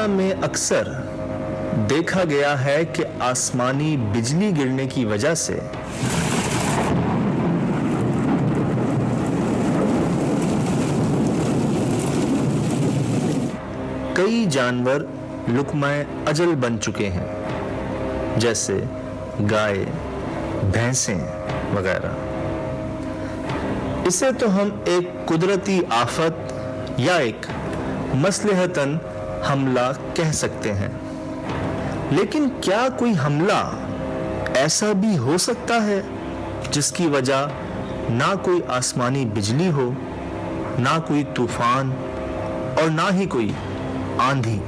दुनिया में अक्सर देखा गया है कि आसमानी बिजली गिरने की वजह से कई जानवर लुक़्माए अजल बन चुके हैं, जैसे गाय, भैंसें वगैरह। इसे तो हम एक कुदरती आफत या एक मसलहतन हमला कह सकते हैं, लेकिन क्या कोई हमला ऐसा भी हो सकता है जिसकी वजह ना कोई आसमानी बिजली हो, ना कोई तूफान और ना ही कोई आंधी?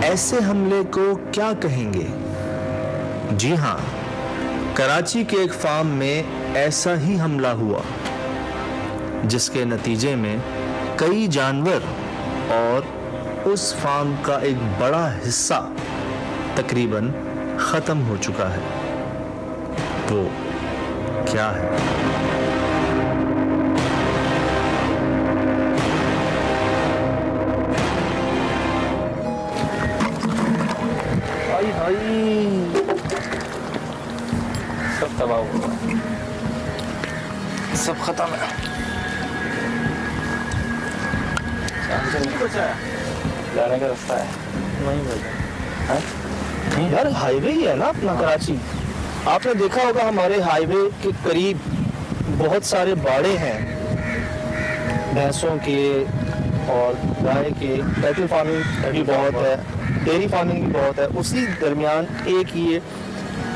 ऐसे हमले को क्या कहेंगे? जी हां, कराची के एक फार्म में ऐसा ही हमला हुआ, जिसके नतीजे में कई जानवर और उस फार्म का एक बड़ा हिस्सा तकरीबन खत्म हो चुका है। वो क्या है? सब तबाह हुआ, सब खत्म है। नहीं बचा है, जाने का रास्ता है नहीं बचा यार। हाईवे ही है ना अपना कराची। आपने देखा होगा हमारे हाईवे के करीब बहुत सारे बाड़े हैं, भैंसों के और गाय के। कैटल फार्मिंग भी बहुत है, डेयरी फार्मिंग भी बहुत है। उसी दरमियान एक ये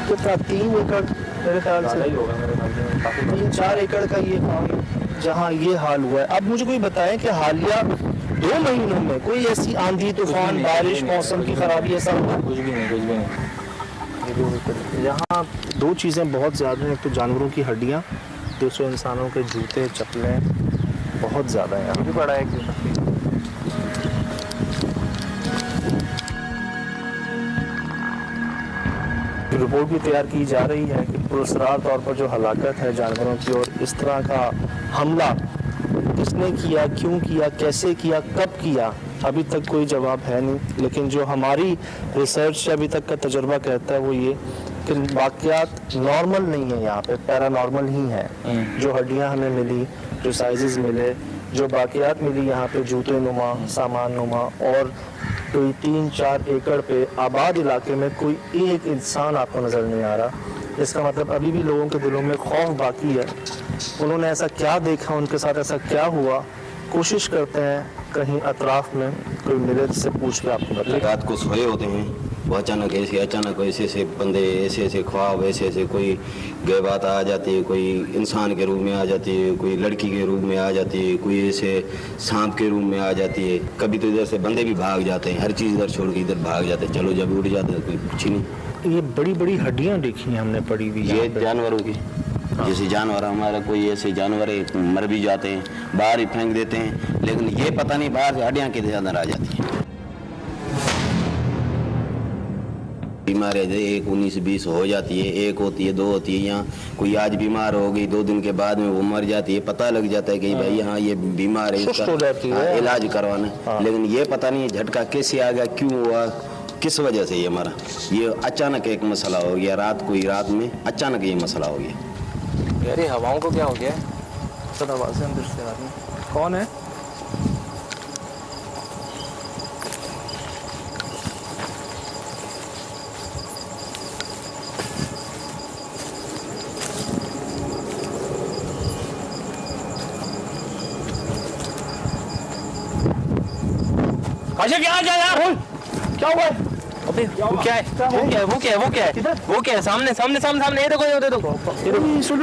कितना 3 एकड़ मेरे ख्याल से ही होगा, मेरे ख्याल से 3-4 एकड़ का ये फार्म जहाँ ये हाल हुआ है। अब मुझे कोई बताएं कि हालिया 2 महीनों में कोई ऐसी आंधी तूफान बारिश मौसम की खराबी ऐसा हुआ? कुछ भी नहीं। यहाँ 2 चीज़ें बहुत ज़्यादा हैं। एक तो जानवरों की हड्डियाँ, दूसरे इंसानों के जूते चप्पलें बहुत ज़्यादा हैं। यहाँ भी बड़ा है। रिपोर्ट भी तैयार की जा रही है कि पुरस्कार तौर पर जो हलाकत है जानवरों की, और इस तरह का हमला किसने किया, क्यों किया, कैसे किया, कब किया, अभी तक कोई जवाब है नहीं। लेकिन जो हमारी रिसर्च से अभी तक का तजुर्बा कहता है वो ये कि वाक़यात नॉर्मल नहीं है, यहाँ पे पैरानॉर्मल ही है। जो हड्डियाँ हमें मिली, जो साइजेस मिले, जो बाक़ियात मिली यहाँ पे जूते नुमा, सामान नुमा, और कोई 3-4 एकड़ पे आबाद इलाके में कोई एक इंसान आपको नज़र नहीं आ रहा। इसका मतलब अभी भी लोगों के दिलों में खौफ बाकी है। उन्होंने ऐसा क्या देखा, उनके साथ ऐसा क्या हुआ? कोशिश करते हैं कहीं अतराफ में कोई मिले जिससे पूछ के आपको बताए। रात को सोए होते हैं, वो अचानक ऐसे बंदे, ऐसे ख्वाब, ऐसे कोई गैबात आ जाती है, कोई इंसान के रूप में आ जाती है, कोई लड़की के रूप में आ जाती है, कोई ऐसे सांप के रूप में आ जाती है। कभी तो इधर से बंदे भी भाग जाते हैं, हर चीज़ इधर छोड़ के इधर भाग जाते हैं। चलो जब उड़ जाते हैं कोई कुछ ही नहीं। ये बड़ी बड़ी हड्डियाँ देखी हैं हमने पड़ी हुई, ये जानवरों की। जैसे जानवर हमारा कोई ऐसे जानवर है मर भी जाते हैं, बाहर ही फेंक देते हैं, लेकिन ये पता नहीं बाहर से हड्डियाँ किधर अंदर आ जाती हैं। बीमारियाँ 1, 19, 20 हो जाती है, 1 होती है, 2 होती है। यहाँ कोई आज बीमार हो गई, 2 दिन के बाद में वो मर जाती है। पता लग जाता है कि भाई यहाँ ये बीमार है, इसका इलाज करवाना। लेकिन ये पता नहीं झटका कैसे आ गया, क्यों हुआ, किस वजह से ये मरा। ये अचानक एक मसला हो गया, रात में अचानक ये मसला हो गया। यार ये हवाओं को क्या हो गया? सर आवाज़ें अंदर से आ रही हैं। कौन है? काशिफ यहाँ जा यार। क्या हुआ है? अबे वो क्या है? सामने ये देखो, ये देखो। सुन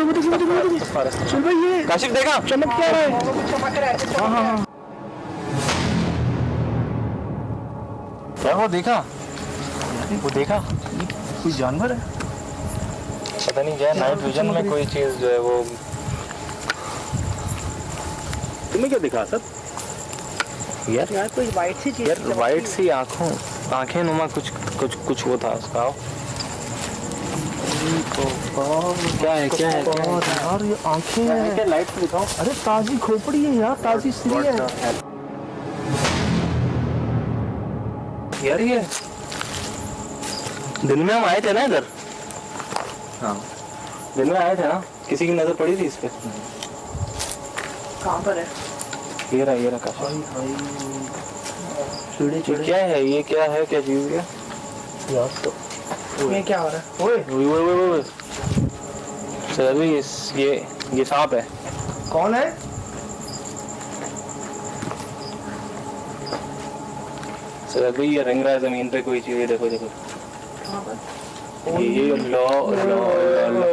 भाई, ये काशिफ देखा? चमक क्या रहा है? हाँ। क्या वो देखा? कोई जानवर है? पता नहीं क्या, नाइट विजन में कोई चीज जो है वो। तुम्हें क्या दिखा सर? यार कोई वाइट सी चीज, यार वाइट सी आंखें नुमा कुछ वो था उसका। क्या है क्या है यार ये आंखें हैं। क्या लाइट पे दिखाओ। अरे ताजी खोपड़ी है यार, ताजी श्री है। यार ये दिन में हम आए थे ना इधर। हाँ दिन में आए थे ना, किसी की नजर पड़ी थी इस पे। कहाँ पर है? ये रहा काफी। क्या है ये, क्या है, क्या चीज है यार तो ये क्या हो रहा है? ओए सर अभी ये सांप है। कौन है? सर अभी ये रंग रहा है जमीन पे कोई चीज। देखो देखो कहाँ पर? ये लो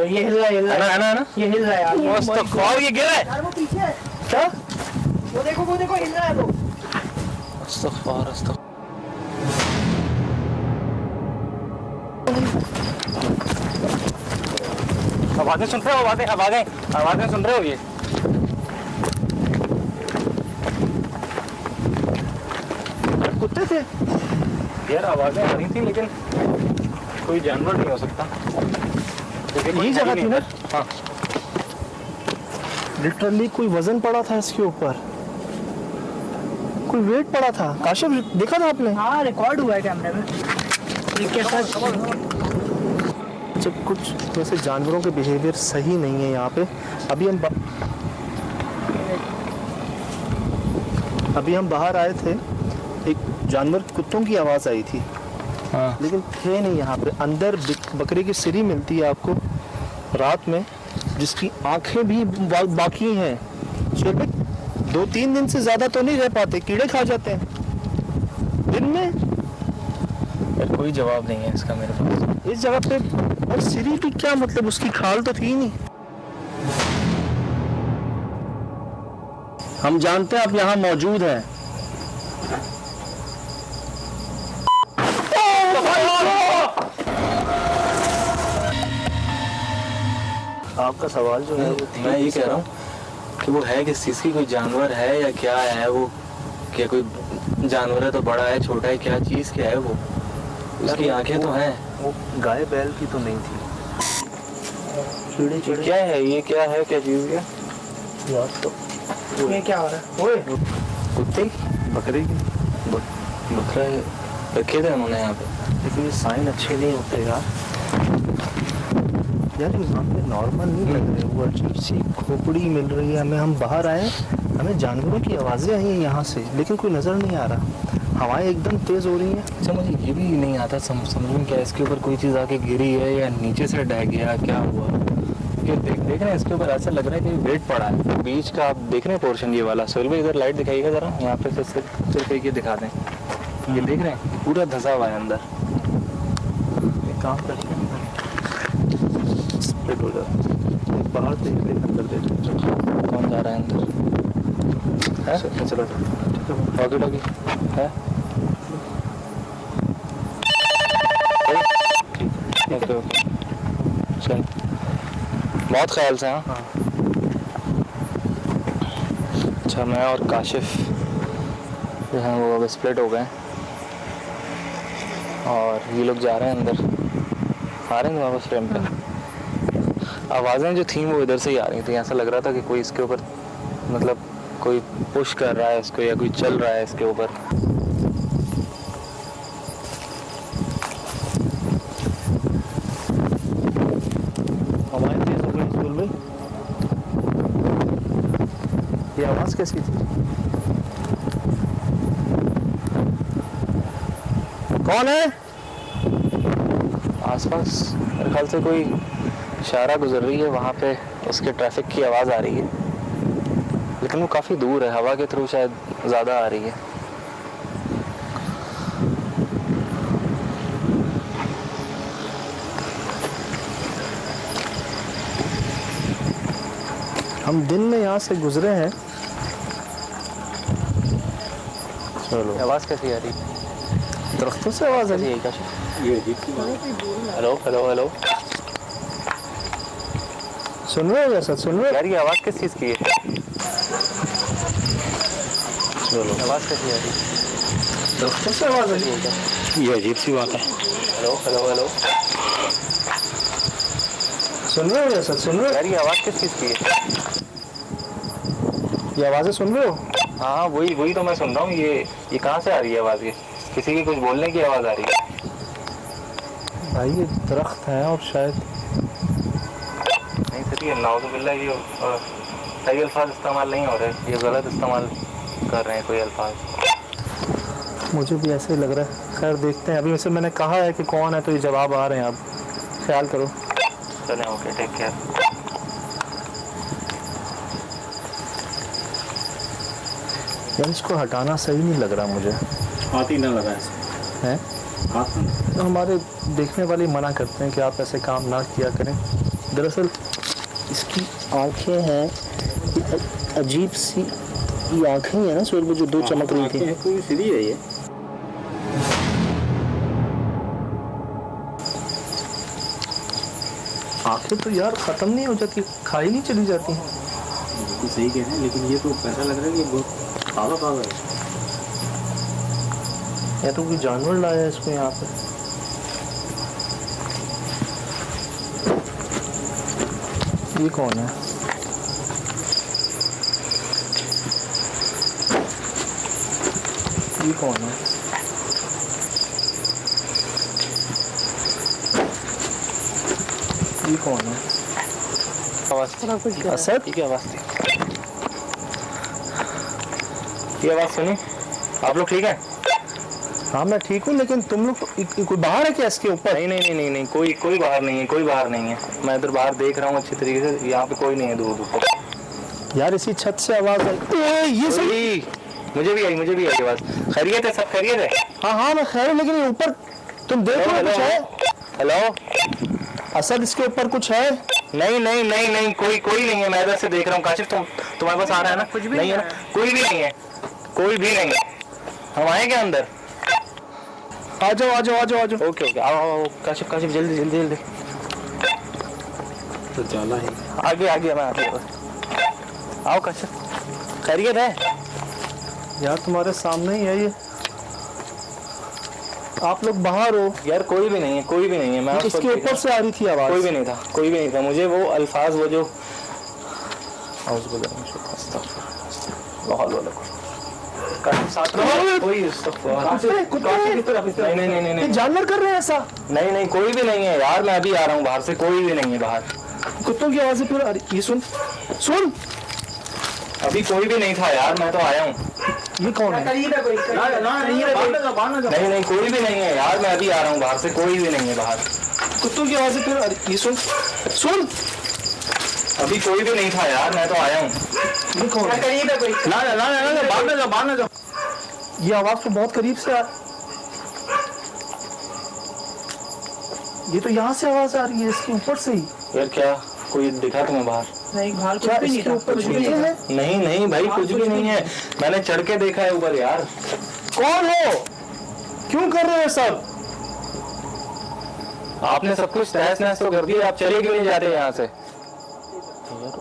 ये हिल रहा है, हिल रहा है। है ना ये हिल रहा है यार। मस्त और ये गिरा है। यार वो पीछे है। क्या वो देखो हिल रहा है वो। अस्तगफुर। आवाजें सुन रहे हो? आवाजें सुन रहे हो? ये कुत्ते थे? यार आवाजें आ रही थी लेकिन कोई जानवर नहीं हो सकता। यही जगह थी ना? हाँ लिटरली कोई वजन पड़ा था इसके ऊपर, कोई वेट पड़ा था। काशिफ देखा था आपने? हाँ रिकॉर्ड हुआ है कैमरे में। ये कैसा? जब कुछ वैसे जानवरों के बिहेवियर सही नहीं है यहाँ पे। अभी हम बाहर आए थे, एक जानवर कुत्तों की आवाज़ आई थी। हाँ लेकिन थे नहीं यहाँ पे। अंदर बकरी की सिरी मिलती है आपको रात में, जिसकी आंखें भी बाकी हैं। चलो 2-3 दिन से ज़्यादा तो नहीं रह पाते, कीड़े खा जाते हैं दिन में। यार कोई जवाब नहीं है इसका मेरे पास। इस जगह पे और सिरी भी क्या मतलब, उसकी खाल तो थी नहीं। हम जानते हैं आप यहाँ मौजूद हैं। आपका सवाल जो है वो मैं ये कह रहा हूँ कि वो है किस चीज़ की, कोई जानवर है या क्या है वो? क्या कोई जानवर है तो बड़ा है छोटा है, क्या चीज़ क्या है वो? उसकी आंखें तो हैं। वो गाय बैल की तो नहीं थी। चिड़ी क्या है ये, क्या है, क्या चीज़ है? यार तो ये क्या हो रहा है? ओए कुत्ते बकरी की, बकरा रखे थे उन्होंने यहाँ पे। लेकिन ये साइन अच्छे नहीं होते यार। यार यहाँ पे नॉर्मल नहीं लग रहे, वो अजीब सी खोपड़ी मिल रही है हमें। हम बाहर आए, हमें जानवरों की आवाज़ें आई हैं यहाँ से, लेकिन कोई नज़र नहीं आ रहा। हवाएं एकदम तेज़ हो रही हैं। अच्छा मुझे ये भी नहीं आता समझ में, क्या इसके ऊपर कोई चीज़ आके गिरी है या नीचे से डह गया, क्या हुआ? कि देख रहे हैं इसके ऊपर ऐसा लग रहा है कि वेट पड़ा है बीच का। आप देख रहे हैं पोर्शन ये वाला? सोहेल भाई इधर लाइट दिखाइएगा ज़रा, यहाँ पे सिर्फ एक ये दिखा दें। ये देख रहे हैं पूरा धंसा हुआ है अंदर। एक काम करते हैं, स्प्लिट हो जाता है। बाहर देख ले, अंदर देख ले। कौन जा रहा है अंदर? है चलो वॉकी टॉकी है? ओके ओके चल, बहुत ख्याल से। हाँ अच्छा, मैं और काशिफ जो हैं वो अब स्प्लिट हो गए और ये लोग जा रहे हैं अंदर, आ रहे हैं वापस फ्रेम पे। आवाज़ें जो थी वो इधर से ही आ रही थी। ऐसा लग रहा था कि कोई इसके ऊपर मतलब कोई पुश कर रहा है इसको या कोई चल रहा है इसके ऊपर। हवाएं तेज हो गई स्कूल में। ये आवाज़ कैसी थी? कौन है? आसपास मेरे ख्याल से कोई इशारा गुजर रही है, वहाँ पे उसके ट्रैफिक की आवाज़ आ रही है, लेकिन वो काफ़ी दूर है, हवा के थ्रू शायद ज़्यादा आ रही है। हम दिन में यहाँ से गुजरे हैं। चलो आवाज़ कैसी आ रही है? दरख्तों से आवाज़ आ रही है। हेलो हेलो हेलो, सुन रहे हो या सर? सुन रहे हो? यार ये आवाज़ किस चीज़ की है? चलो आवाज़ कैसी आ रही है? दरख्तों से आवाज़ आ रही है। ये अजीब सी बात है। हेलो हेलो हेलो, सुन रहे हो ये सब सुन रहे यार ये आवाज़ किस चीज़ की है? हो ये आवाज़ें सुन रहे हो हाँ वही वही तो मैं सुन रहा हूँ। ये कहाँ से आ रही है आवाज़? ये किसी की कुछ बोलने की आवाज़ आ रही है। भाई ये दरख्त है और शायद नहीं सर, ये नाउज़ुबिल्लाह ये सही अल्फाज इस्तेमाल नहीं हो रहे, ये गलत इस्तेमाल कर रहे हैं कोई अल्फाज। मुझे भी ऐसे ही लग रहा है। खैर देखते हैं। अभी वैसे मैंने कहा है कि कौन है तो ये जवाब आ रहे हैं। अब ख्याल करो। चलें ओके, टेक केयर। यार इसको हटाना सही नहीं लग रहा मुझे। हाथ ही ना लगा है हाथ तो हमारे देखने वाले मना करते हैं कि आप ऐसे काम ना किया करें। दरअसल इसकी आंखें हैं ये अजीब सी। ये आंखें हैं ना सुर में जो दो चमक रही थी। कोई सीधी है ये। आंखें तो यार खत्म नहीं हो जाती, खाई नहीं चली जाती। बिल्कुल सही कह रहे हैं, लेकिन ये तो ऐसा लग रहा है कि बहुत पागल पागल है। या तो कोई जानवर लाया है इसको यहाँ पे। ये कौन है? ये कौन है? ये कौन है? आवाज़ असद? ठीक है, आवाज़ थी। ये आवाज़ सुनी? आप लोग ठीक है? हाँ मैं ठीक हूँ, लेकिन तुम लोग कोई बाहर है क्या इसके ऊपर? नहीं नहीं नहीं नहीं नहीं, कोई बाहर नहीं है, कोई बाहर नहीं है। मैं इधर बाहर देख रहा हूँ अच्छी तरीके से, यहाँ पे कोई नहीं है दूर दूर तक। यार इसी छत से आवाज आई। ये सही। मुझे भी आई आवाज़। खैरियत है, सब खैरियत है? हाँ हाँ मैं खैर हूँ, लेकिन ये ऊपर तुम देख रहे हो कुछ है? हेलो असद इसके ऊपर कुछ है? नहीं नहीं नहीं नहीं, कोई नहीं है। मैं इधर से देख रहा हूँ। काशिफ तुम्हारे पास आ रहा है ना? कुछ भी नहीं है ना? कोई भी नहीं है, कोई भी नहीं है। हम आए क्या अंदर? आ जाओ आ जाओ आ जाओ आ जाओ। ओके ओके, आओ काशिफ जल्दी जल्दी जल्दी। तो जाला है। आगे मैं आगे। आओ काशिफ, खैरियत है? यार तुम्हारे सामने ही है ये। आप लोग बाहर हो। यार कोई भी नहीं है। मैं इसके ऊपर से आ रही थी आवाज। कोई भी नहीं था। मुझे वो अल्फाज वो जो साथ में कोई नहीं, जानवर कर रहे हैं ऐसा? नहीं कोई भी नहीं है यार। मैं अभी आ रहा हूँ बाहर से, कोई भी नहीं है बाहर। कुत्तों की आवाजें फिर आ रही। ये सुन। अभी कोई भी नहीं था यार, मैं तो आया हूँ। ये कौन है? नहीं कोई भी नहीं है यार। मैं अभी आ रहा हूँ बाहर से, कोई भी नहीं है बाहर। कुत्तों की आवाजें फिर आ रही। ये सुन। अभी कोई भी नहीं था यार, मैं तो आया हूँ। ये कौन है? ये आवाज तो बहुत करीब से आ। ये तो यहाँ से आवाज आ रही है, इसके ऊपर से ही। यार क्या कोई दिखा तुम्हें बाहर? नहीं बाहर क्या कुछ भी नहीं इसके था। ऊपर चूहे हैं? नहीं भाई, कुछ भी नहीं है। मैंने चढ़ के देखा है ऊपर यार। कौन हो? क्यों कर रहे हो सब? आपने सब कुछ तहस नहस तो कर दिया, आप चले क्यों नहीं जाते यहाँ से? यार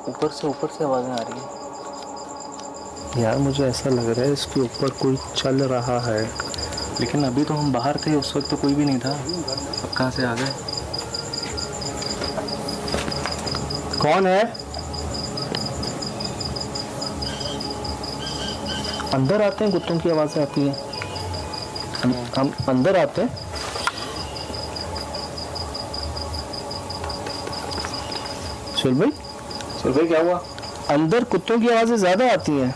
ऊपर से आवाजें आ रही है। यार मुझे ऐसा लग रहा है इसके ऊपर कोई चल रहा है। लेकिन अभी तो हम बाहर थे, उस वक्त तो कोई भी नहीं था। अब कहाँ से आ गए? कौन है? अंदर आते हैं, कुत्तों की आवाजें आती हैं। हम अंदर आते हैं। सुल भाई क्या हुआ? अंदर कुत्तों की आवाजें ज्यादा आती हैं।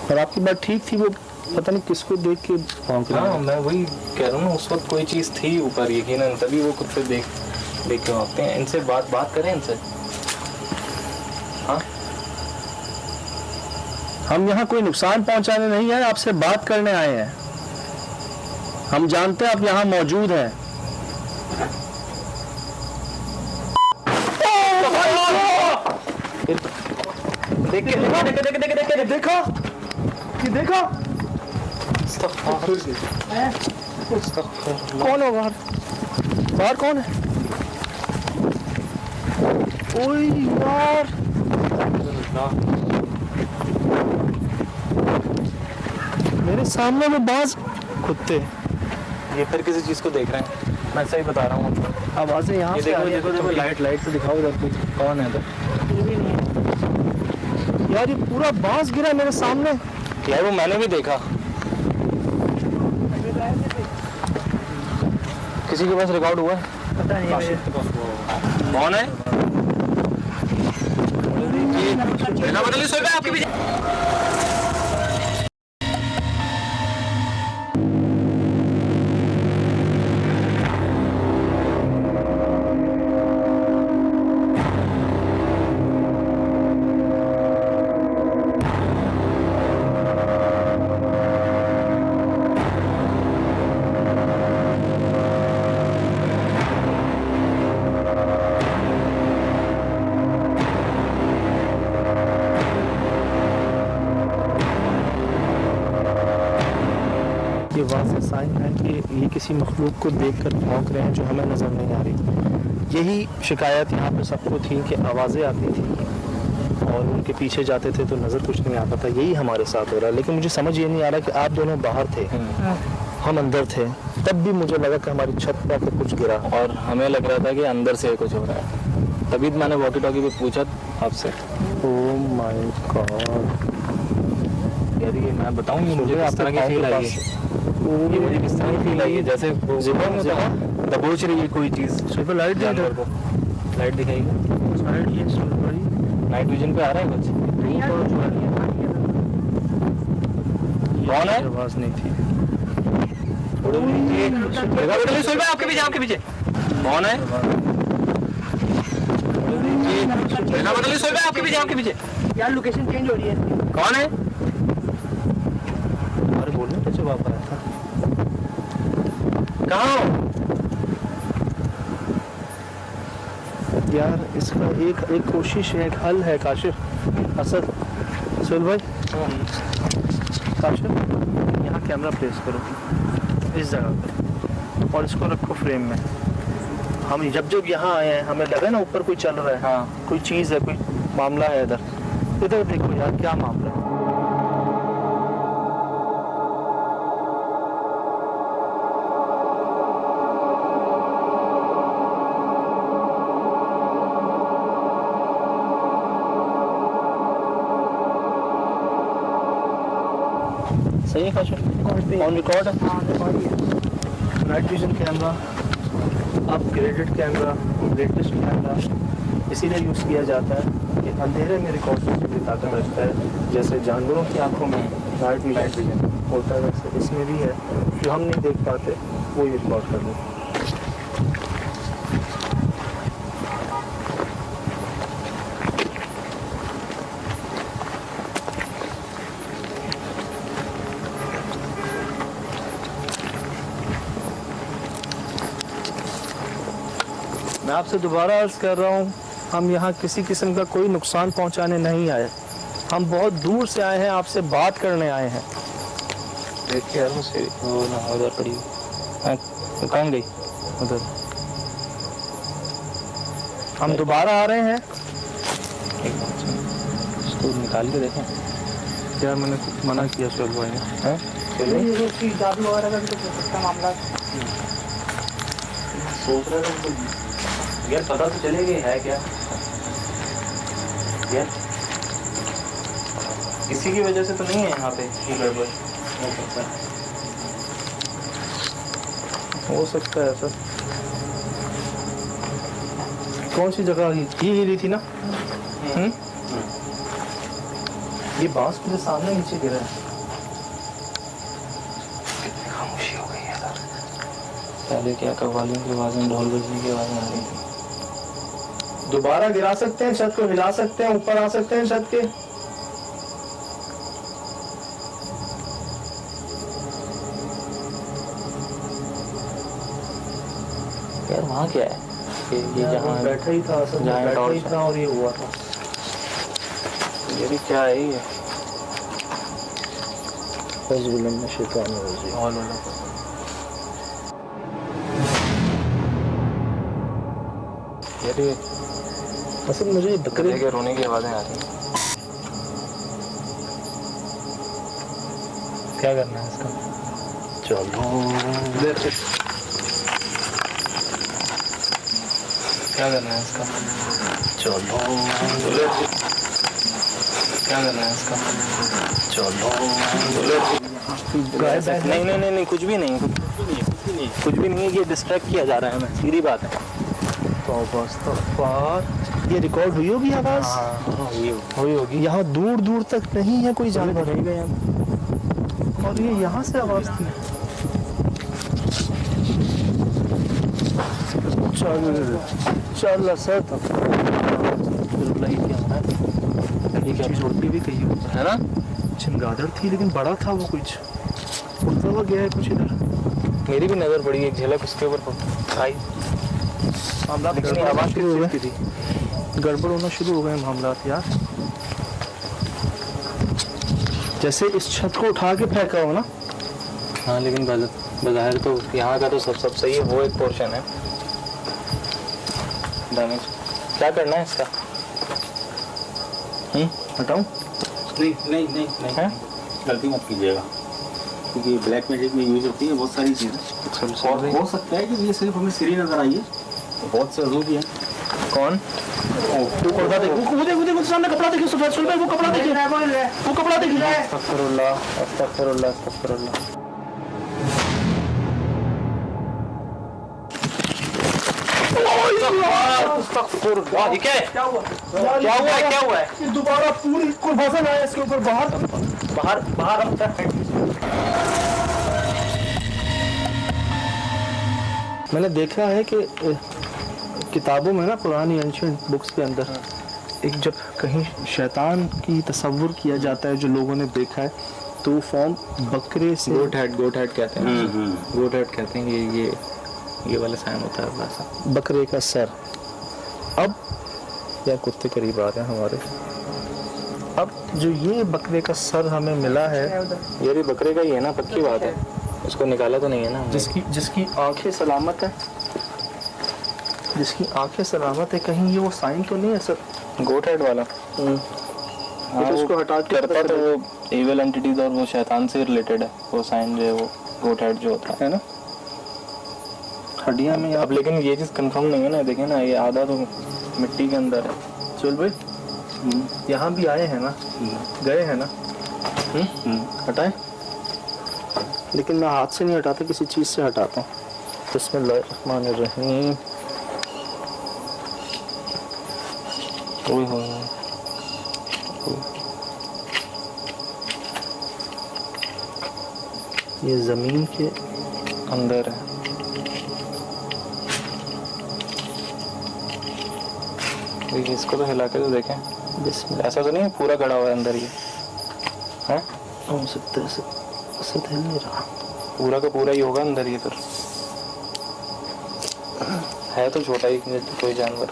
पर आपकी बात ठीक थी, वो पता नहीं किसको देख के भौंक रहा हाँ है। मैं वही कह रहा हूँ ना, उस वक्त कोई चीज़ थी ऊपर यकीनन, तभी वो कुत्ते देख के भागते हैं। इनसे बात करें इनसे। हाँ हम यहाँ कोई नुकसान पहुंचाने नहीं आए, आपसे बात करने आए हैं। हम जानते हैं आप यहाँ मौजूद हैं। देखा? कौन है बाहर? बाहर कौन है? ओए यार, मेरे सामने में बाज कुत्ते। ये फिर किसी चीज़ को देख रहे हैं। मैं सही बता रहा हूँ। आवाजें यहाँ ये से आ देखो रही हैं। देखो देखो, लाइट से दिखाओ इधर कुछ कौन है इधर। यार ये पूरा बांस गिरा मेरे सामने। यार वो मैंने भी देखा, किसी के पास रिकॉर्ड हुआ है? पता नहीं मुझे। कौन है? बिना बदले सोए आपके पीछे। ये वाज़ेह साइन है कि ये किसी मखलूक को देखकर भौंक रहे हैं जो हमें नज़र नहीं आ रही। यही शिकायत यहाँ पे सबको थी कि आवाज़ें आती थी और उनके पीछे जाते थे तो नज़र कुछ नहीं आता था। यही हमारे साथ हो रहा है। लेकिन मुझे समझ ये नहीं आ रहा कि आप दोनों बाहर थे, हम अंदर थे, तब भी मुझे लगा कि हमारी छत पर आकर कुछ गिरा। और हमें लग रहा था कि अंदर से कुछ हो रहा है, तभी तो मैंने वॉकी टॉकी पे पूछा आपसे। ओह माय गॉड, यार ये मैं बताऊँ, ये मुझे किस तरह की फील आई है, ये मुझे किस तरह की फील आई है जैसे दबोच रही है कोई चीज़। सुबह लाइट दे जानवर को लाइट दिखाएगी, नाइट विजन पे आ रहा है कुछ। कौन है? आवाज़ नहीं थी। आपके पीछे, आपके पीछे कौन है? आपके पीछे, आपके पीछे यार लोकेशन चेंज हो रही है। कौन है? हमारे बोलने पे जवाब आया था। कहाँ हो? यार इसका एक कोशिश है, एक हल है काशिफ, असद, सुहेल भाई, काशिफ यहाँ कैमरा प्लेस करो इस जगह पर और इसको रखो फ्रेम में। हम जब जब यहाँ आए हैं हमें लगा ना ऊपर कोई चल रहा है, हाँ। कोई चीज़ है, कोई मामला है। इधर इधर देखो यार क्या मामला है। सही है काशिफ, ऑन रिकॉर्ड है। Night vision camera, upgraded camera, latest camera इसीलिए यूज़ किया जाता है कि अंधेरे में रिकॉर्ड करने की ताकत रखता है। जैसे जानवरों की आंखों में नाइट विजन होता है, वैसे इसमें भी है, जो हम नहीं देख पाते वो ही रिकॉर्ड कर लेते। मैं आपसे दोबारा अर्ज़ कर रहा हूँ, हम यहाँ किसी किस्म का कोई नुकसान पहुँचाने नहीं आए। हम बहुत दूर से आए हैं, आपसे बात करने आए हैं। देखिए यार वो ना उधर पड़ी है, कहाँ गई? उधर हम दोबारा आ रहे हैं। इसको निकाल के देखें। यार मैंने कुछ मना किया सुहेल भाई ने। हैं? ये उसकी जादू वगैरह का भी तो हो सकता मामला। सोच रहा था यार, पता तो चलेगा है क्या यार, किसी की वजह से तो नहीं है यहाँ पे ये गड़बड़। हो सकता है सर। कौन सी जगह ये हिली थी ना? ये बांस मेरे सामने नीचे गिरा है। खामोशी हो गई है यार। पहले क्या कव्वालियों की आवाज़ें, ढोल बजने की आवाज़ें आ रही थी। दोबारा गिरा सकते हैं, छत को हिला सकते हैं, ऊपर आ सकते हैं छत के। यार वहाँ क्या है? ये जहाँ बैठा ही था, असल में जहाँ बैठा ही टॉर्च था और ये हुआ था। ये भी क्या है ये? यार ये असल मुझे ये बकरे के रोने की आवाज़ें आ रही हैं। क्या करना है इसका? चलो क्या करना है इसका? चलो क्या करना है इसका? चलो नहीं नहीं नहीं नहीं, कुछ भी नहीं, कुछ भी नहीं है। ये डिस्ट्रैक्ट किया जा रहा है हमें, सीधी बात है। ये रिकॉर्ड हुई होगी आवाज? हुई होगी। यहाँ दूर दूर तक नहीं है कोई जानवर, और ये यहाँ से आवाज थी। चल सर ये क्या छोटी भी कही है ना? चमगादड़ थी, लेकिन बड़ा था वो, कुछ उड़ता हुआ गया है कुछ इधर। मेरी भी नजर पड़ी, एक झलक उसके ऊपर आई। लेकिन आवाज शुरू हो गई, गड़बड़ होना शुरू हो गए मामलात यार। जैसे इस छत को उठा के फेंका हो ना। हाँ, लेकिन बाहर तो यहाँ का तो सब सही है, वो एक पोर्शन है डैमेज। क्या करना है इसका? हटाऊं? नहीं नहीं नहीं नहीं हैं? गलती मत कीजिएगा, क्योंकि ब्लैक मैजिक में यूज होती है बहुत सारी चीज़ें, और हो सकता है कि ये सिर्फ हमें सीरी नजर आई है, तो बहुत से अजूब भी है। कौन? तू पर्दा देख, वो देख सामने कपड़ा देखिए, सुन भाई वो कपड़ा देखिए, वो कपड़ा देखिए। अस्तगफिरुल्लाह अस्तगफिरुल्लाह अस्तगफिरुल्लाह। ये क्या है? क्या हुआ है? दोबारा पूरी कोई वजन आया इसके ऊपर, बाहर मैंने देखा है कि किताबों में ना, पुरानी एंशिएंट बुक्स के अंदर एक जब कहीं शैतान की तस्वुर किया जाता है जो लोगों ने देखा है, तो वो फॉर्म बकरे से, गोट हेड कहते हैं। गोट हेड कहते हैं, ये वाला साइन होता है बड़ा सा, बकरे का सर। अब यार कुत्ते करीब आ रहे हैं हमारे। अब जो ये बकरे का सर हमें मिला है, ये भी बकरे का ही है ना, पक्की बात है। उसको निकाला तो नहीं है ना हमने। जिसकी आंखें सलामत है, जिसकी आंखें सलामत है, कहीं ये वो साइन तो नहीं है सर? गोट हेड वाला। हाँ, तो उसको हटा के करता तो वो एविल एंटिटीज और वो शैतान से रिलेटेड है वो साइन, जो है वो गोट हेड जो होता है ना, हड्डियां में। अब लेकिन ये चीज़ कंफर्म नहीं है ना, देखें ना, ये आधा तो मिट्टी के अंदर है। चल भाई, यहाँ भी आए हैं ना, गए हैं ना, हटाए, लेकिन मैं हाथ से नहीं हटाता, किसी चीज़ से हटाता हूँ। बिस्मिल्लाहिर्रहमानिर्रहीम। ये ज़मीन के अंदर है। इसको तो हिला के तो देखें, बिस्मिल्लाह। ऐसा तो नहीं है पूरा गड़ा हुआ है अंदर ये है? हो सकता है ऐसे हिल नहीं रहा, पूरा का पूरा ही होगा अंदर ये, फिर है तो छोटा ही कोई जानवर।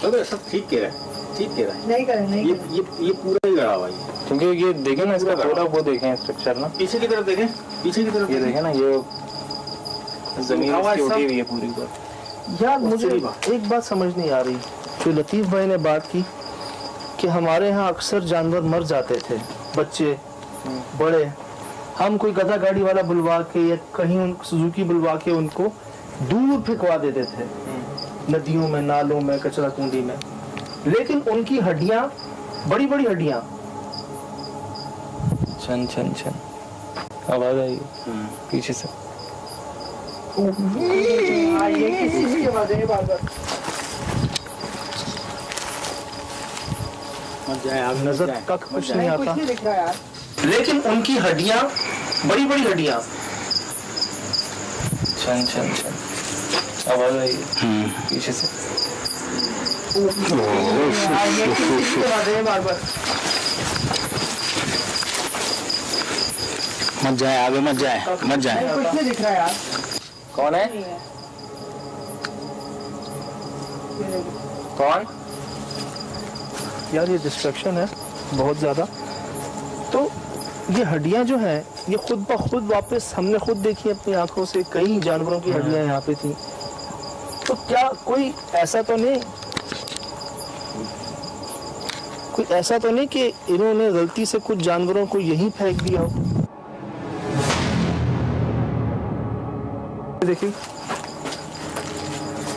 तो सब ठीक कह रहा है, ठीक कह रहा है। नहीं करें, नहीं ये पूरा ही गड़ा हुआ है। क्योंकि ये देखें ना, इसका पूरा वो देखें स्ट्रक्चर ना, पीछे की तरफ देखें, पीछे की तरफ ये देखें ना, ये जमीन आवाज इसकी सब- उठी हुई है पूरी पर। यार मुझे एक बात समझ नहीं आ रही, जो लतीफ़ भाई ने बात की कि हमारे यहाँ अक्सर जानवर मर जाते थे, बच्चे बड़े, हम कोई गधा गाड़ी वाला बुलवा के या कहीं सुजुकी बुलवा के उनको दूर फेंकवा देते थे, नदियों में, नालों में, कचरा कुंडी में, लेकिन उनकी हड्डियां, बड़ी बड़ी हड्डियां, छन छन छन आवाज आई पीछे से। हाँ, ये किसी चीज़ की आवाज़ है बार-बार। मत जाए, आगे नजर मत जाए, तक मत कुछ जाए। नहीं कुछ आता, नहीं दिख रहा यार। लेकिन उनकी हड्डियां, बड़ी बड़ी हड्डियां, छन छन छन आवाज आई पीछे से। हाँ, ये किसी चीज़ की आवाज़ है बार-बार। मत जाए, आगे मत जाए, मत जाए। कुछ नहीं दिख रहा यार। कौन है? नहीं है। कौन? यार ये डिस्ट्रैक्शन है बहुत ज़्यादा। तो ये हड्डियां जो हैं, ये खुद ब खुद वापस हमने खुद देखी अपनी आंखों से, कई जानवरों की हड्डियां यहाँ पे थी। तो क्या कोई ऐसा तो नहीं कि इन्होंने गलती से कुछ जानवरों को यहीं फेंक दिया हो? देखिए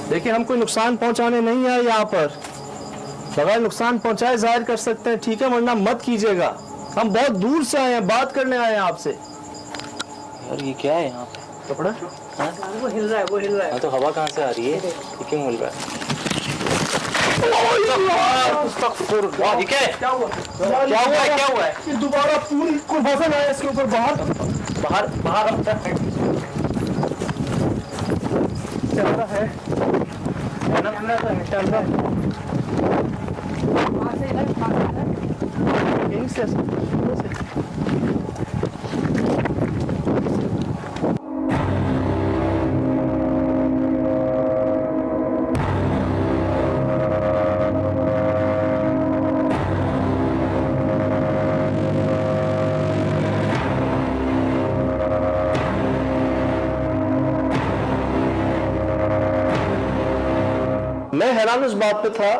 देखिए, हम कोई नुकसान पहुंचाने नहीं आए यहाँ पर। बगैर नुकसान पहुंचाए जाहिर कर सकते हैं, ठीक है, वरना मत कीजिएगा। हम बहुत दूर से आए हैं, बात करने आए हैं आपसे। यार ये क्या है यहाँ पे? कपड़ा वो हिल रहा है, वो हिल रहा है। हाँ, तो हवा कहाँ से आ रही है? ये क्यों मिल रहा है? ये क्या है? क्या हुआ? क्या हुआ है? क्या हुआ है? ये दोबारा पूरी कोई वजन आया इसके ऊपर, बाहर बाहर बाहर आता है कैमरा है। कैमरा वहाँ से इधर, वहाँ से इधर। यहीं से मैं हैरान उस बात पे था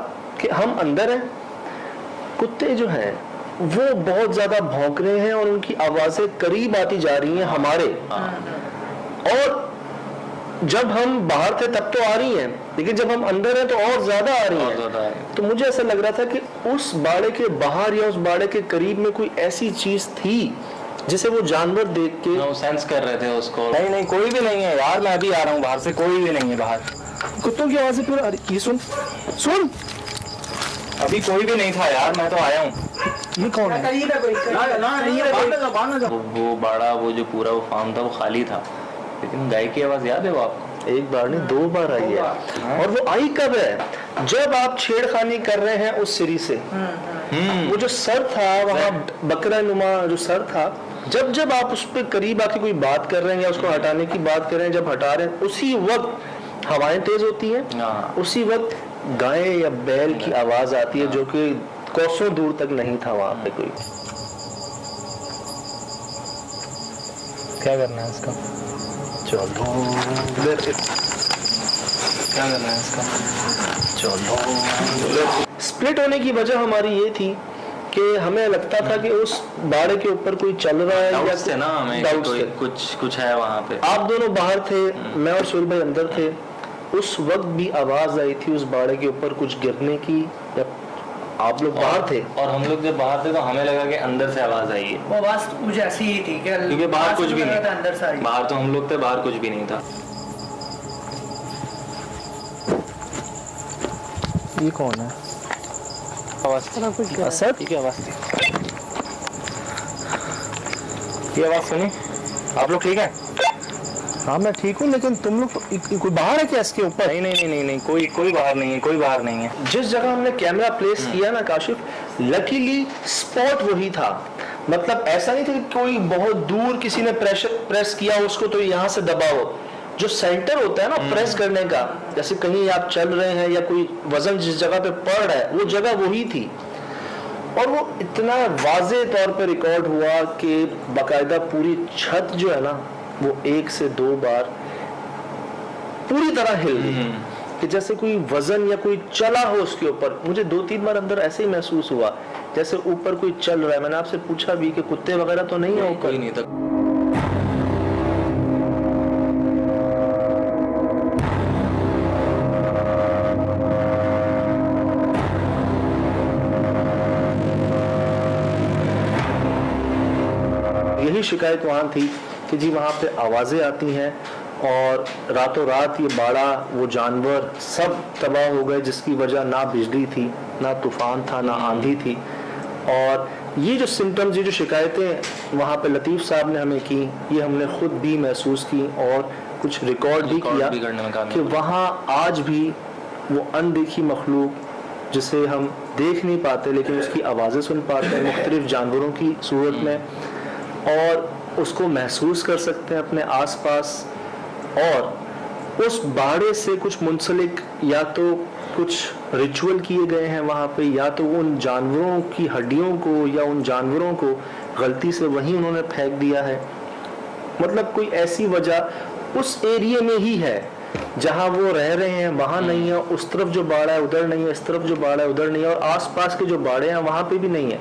कि हम अंदर हैं, कुत्ते जो हैं वो बहुत ज्यादा भौंक रहे हैं और उनकी आवाजें करीब आती जा रही हैं हमारे। और जब हम बाहर थे तब तो आ रही हैं, लेकिन जब हम अंदर हैं तो और ज्यादा आ रही हैं। तो मुझे ऐसा लग रहा था कि उस बाड़े के बाहर या उस बाड़े के करीब में कोई ऐसी चीज थी जिसे वो जानवर देख के वो सेंस कर रहे थे उसको। नहीं नहीं, कोई भी नहीं है यार, मैं अभी आ रहा हूँ बाहर से, कोई भी नहीं है बाहर। कुत्तों की आवाजें फिर आ रही। ये सुन सुन, अभी कोई भी नहीं था यार, मैं तो आया हूँ। ये कौन है? करीब है कोई, करीब है कोई। वो बाड़ा, वो जो पूरा वो फार्म था वो खाली था, लेकिन गाय की आवाज याद है वो आपको? एक बार नहीं, दो बार आई है। और वो आई कब है? जब आप छेड़खानी कर रहे हैं उस सिरी से। वो जो सर था वहाँ, बकरा नुमा जो सर था, जब जब आप उस पर करीब आके कोई बात कर रहे हैं या उसको हटाने की बात कर रहे हैं, जब हटा रहे हैं उसी वक्त हवाएं तेज होती हैं, उसी वक्त गाय या बैल की आवाज आती है, जो कि कोसों दूर तक नहीं था वहां पे कोई। क्या करना है इसका? चलो क्या करना है इसका? चलो। स्प्लिट होने की वजह हमारी ये थी कि हमें लगता था कि उस बाड़े के ऊपर कोई चल रहा है, या थे ना हमें कि कोई कुछ है वहाँ पे। आप दोनों बाहर थे, मैं और सुहेल भाई अंदर थे। उस वक्त भी आवाज आई थी उस बाड़े के ऊपर कुछ गिरने की, या आप लोग बाहर थे? और हम लोग जब बाहर थे तो हमें लगा कि अंदर से आवाज आई है। वो आवाज मुझे ऐसी ही थी कि क्योंकि बाहर कुछ भी नहीं था, अंदर से आई। बाहर तो हम लोग थे, बाहर कुछ भी नहीं था। ये कौन है? आवाज असद? क्या आवाज थी? ये आवाज सुनी? आप लोग ठीक है? हाँ मैं ठीक हूँ, लेकिन तुम लोग कोई बाहर है क्या इसके ऊपर? नहीं नहीं नहीं नहीं, कोई बाहर नहीं है, कोई बाहर नहीं है। जिस जगह हमने कैमरा प्लेस किया ना काशिफ, लकीली स्पॉट वही था। मतलब ऐसा नहीं था कि कोई बहुत दूर किसी ने प्रेस किया उसको तो यहाँ से दबाओ। जो सेंटर होता है ना प्रेस करने का, जैसे कहीं आप चल रहे हैं या कोई वजन जिस जगह पे पड़ रहा है वो जगह वही थी। और वो इतना वाज़े तौर पे रिकॉर्ड हुआ कि बाकायदा पूरी छत जो है ना वो 1 से 2 बार पूरी तरह हिल गई, कि जैसे कोई वजन या कोई चला हो उसके ऊपर। मुझे 2-3 बार अंदर ऐसे ही महसूस हुआ जैसे ऊपर कोई चल रहा है। मैंने आपसे पूछा भी कि कुत्ते वगैरह तो नहीं है ऊपर? कोई नहीं था। यही शिकायत वहाँ थी कि जी वहाँ पे आवाज़ें आती हैं और रातों रात ये बाड़ा, वो जानवर सब तबाह हो गए, जिसकी वजह ना बिजली थी, ना तूफान था, ना आंधी थी। और ये जो सिम्टम्स, ये जो शिकायतें वहाँ पे लतीफ़ साहब ने हमें की, ये हमने खुद भी महसूस की और कुछ रिकॉर्ड भी किया कि वहाँ आज भी वो अनदेखी मखलूक जिसे हम देख नहीं पाते लेकिन उसकी आवाज़ें सुन पाते हैं मुख्तलिफ जानवरों की सूरत में, और उसको महसूस कर सकते हैं अपने आसपास। और उस बाड़े से कुछ मुंसलिक या तो कुछ रिचुअल किए गए हैं वहाँ पे, या तो उन जानवरों की हड्डियों को या उन जानवरों को गलती से वहीं उन्होंने फेंक दिया है। मतलब कोई ऐसी वजह उस एरिया में ही है जहाँ वो रह रहे हैं, वहाँ नहीं है। उस तरफ जो बाड़ा है उधर नहीं है, इस तरफ जो बाड़ा है उधर नहीं है, और आसपास के जो बाड़े हैं वहाँ पे भी नहीं है।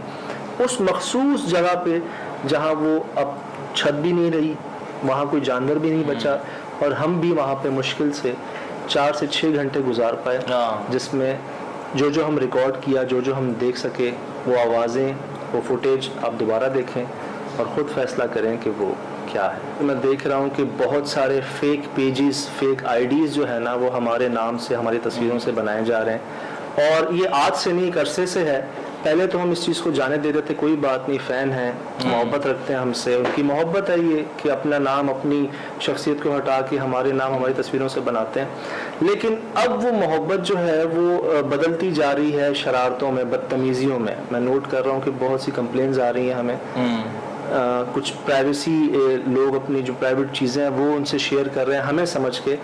उस मखसूस जगह पे जहाँ वो अब छत भी नहीं रही, वहाँ कोई जानवर भी नहीं बचा, और हम भी वहाँ पे मुश्किल से 4 से 6 घंटे गुजार पाए, जिसमें जो हम रिकॉर्ड किया, जो हम देख सके, वो आवाज़ें, वो फुटेज आप दोबारा देखें और ख़ुद फैसला करें कि वो क्या है। मैं देख रहा हूँ कि बहुत सारे फेक पेजेस, फेक आईडीज़ जो है ना, वो हमारे नाम से, हमारी तस्वीरों से बनाए जा रहे हैं। और ये आज से नहीं, एक अरसे से है। पहले तो हम इस चीज़ को जाने देते थे, कोई बात नहीं, फ़ैन हैं, मोहब्बत रखते हैं हमसे, उनकी मोहब्बत है ये कि अपना नाम, अपनी शख्सियत को हटा के हमारे नाम, हमारी तस्वीरों से बनाते हैं। लेकिन अब वो मोहब्बत जो है वो बदलती जा रही है शरारतों में, बदतमीज़ियों में। मैं नोट कर रहा हूँ कि बहुत सी कंप्लेंट्स आ रही हैं हमें। कुछ प्राइवेसी, लोग अपनी जो प्राइवेट चीज़ें हैं वो उनसे शेयर कर रहे हैं हमें समझ के।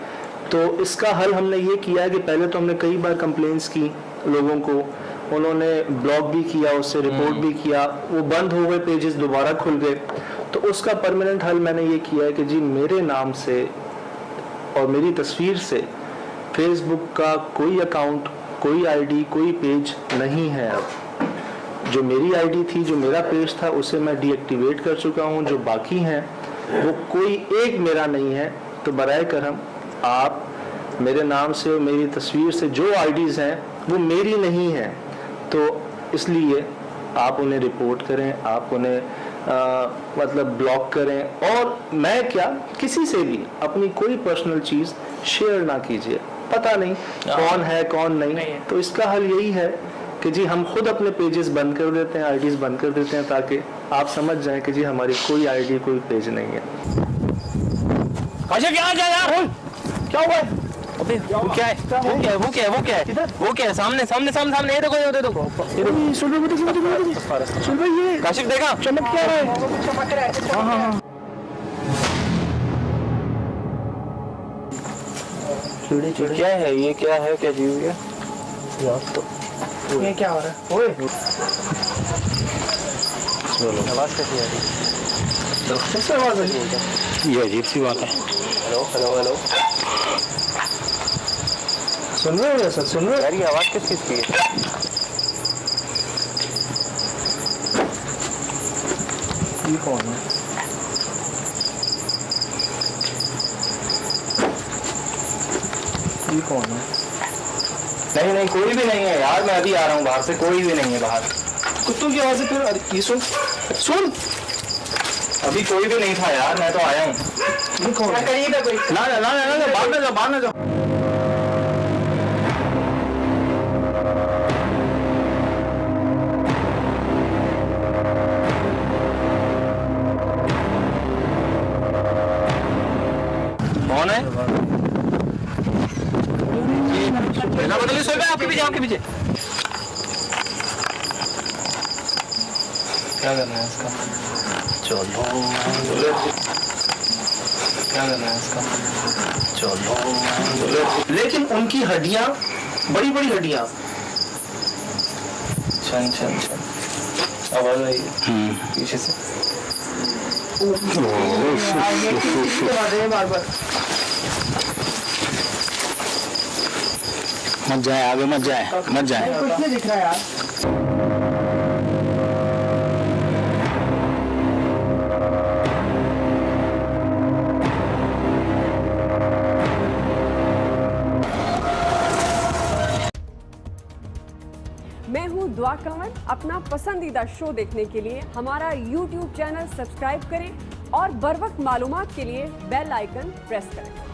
तो इसका हल हमने ये किया है कि पहले तो हमने कई बार कंप्लेंट्स की लोगों को, उन्होंने ब्लॉक भी किया, उससे रिपोर्ट भी किया, वो बंद हो गए पेजेस, दोबारा खुल गए। तो उसका परमानेंट हल मैंने ये किया है कि जी मेरे नाम से और मेरी तस्वीर से फेसबुक का कोई अकाउंट, कोई आईडी, कोई पेज नहीं है। अब जो मेरी आईडी थी, जो मेरा पेज था, उसे मैं डीएक्टिवेट कर चुका हूँ। जो बाकी हैं वो कोई एक मेरा नहीं है। तो बराए करम आप मेरे नाम से और मेरी तस्वीर से जो आईडीज़ हैं वो मेरी नहीं हैं, तो इसलिए आप उन्हें रिपोर्ट करें, आप उन्हें मतलब ब्लॉक करें। और मैं क्या, किसी से भी अपनी कोई पर्सनल चीज़ शेयर ना कीजिए। पता नहीं कौन है कौन नहीं। तो इसका हल यही है कि जी हम खुद अपने पेजेस बंद कर देते हैं, आईडीज़ बंद कर देते हैं, ताकि आप समझ जाएं कि जी हमारी कोई आईडी, कोई पेज नहीं है। क्या हुआ है? अबे वो क्या है? वो क्या है? सामने ये देखो, ये देखो। सुन भाई, ये काशिफ देखा? चमक क्या रहा है? चमक रहा है। हाँ। क्या है ये? क्या है? क्या जीव है यार? तो ये क्या हो रहा है? ओए, आवाज कैसी आ रही है? कैसे आवाज आ रही है? ये अजीब सी बात है। हेलो। सुन रहे हो सर? सुन रहे हो? यार ये आवाज किस चीज की है? ये कौन है? ये कौन है? नहीं, कोई भी नहीं है यार। मैं अभी आ रहा हूँ बाहर से, कोई भी नहीं है बाहर। कुत्तों की आवाज़ है फिर। अरे ये सुन। अभी कोई भी नहीं था यार, मैं तो आया हूँ। ये कौन है? करीब है कोई। ना, बाहर ना जाओ। कौन है? पहला बदलिए, सो गया आपके पीछे। क्या करना है इसका? चलो। क्या करना है इसका? चलो। लेकिन उनकी हड्डियां, बड़ी हड्डियां। छन आवाज आई पीछे से। बार मत जाए आगे, मत जाए। कुछ नहीं दिख रहा यार। मैं हूं दुआ कंवर। अपना पसंदीदा शो देखने के लिए हमारा YouTube चैनल सब्सक्राइब करें और बर वक्त मालूमात के लिए बेल आइकन प्रेस करें।